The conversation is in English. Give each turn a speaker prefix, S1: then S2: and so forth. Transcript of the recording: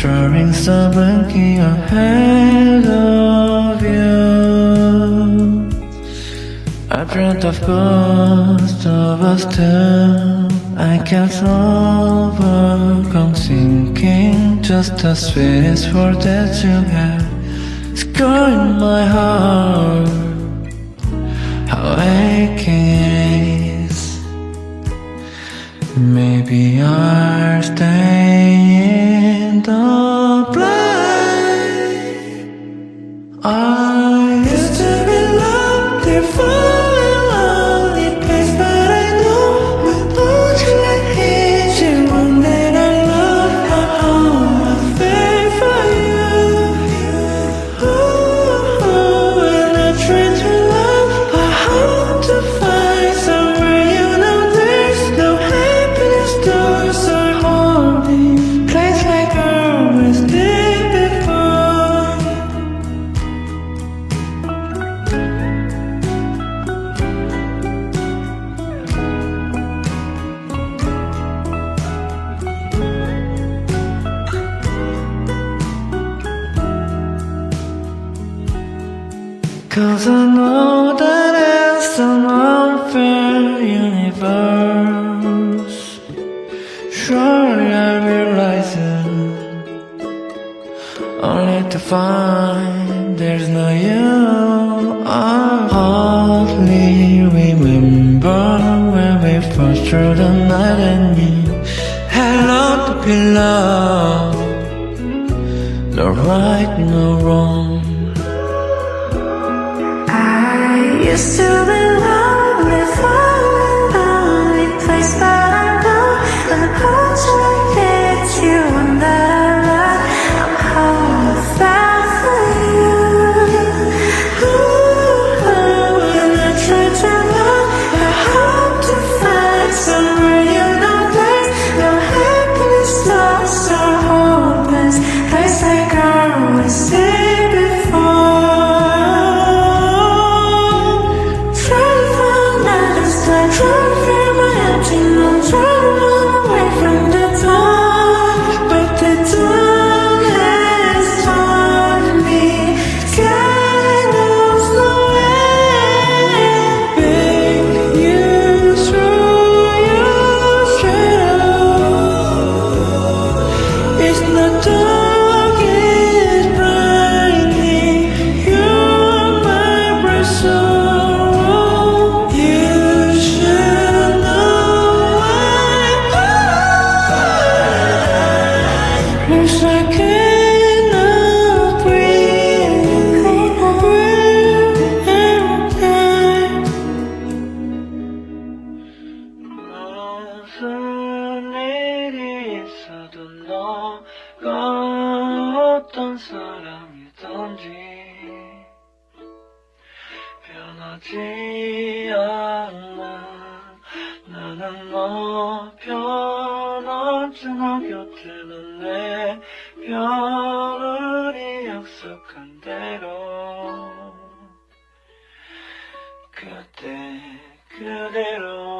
S1: drawings are blinking ahead of you. I dreamt of ghosts of us two. I can't overcome thinking just the sweetest word that you have. Scoring my heart, how aching it is. Maybe I'll stay in the blind. I used to be loved before. Cause I know that it's an unfair universe. Surely I realize it, only to find there's no you. I hardly remember when we first through the night and we had love to be loved. No right, no wrong.
S2: Used to be lonely, falling lonely place, but I know when the porch light hits you and that I love, I'm home without for you. Ooh, when I try to run, I hope to find somewhere you know there's no happiness, lost or hopeless, place like I always say before.
S1: Yes, I cannot breathe. 무슨 일이 있어도 너가 어떤 사람이던지 변하지 않는 나는 너 변하지 않아 곁에 넌 내 별을 약속한 대로 그때 그대로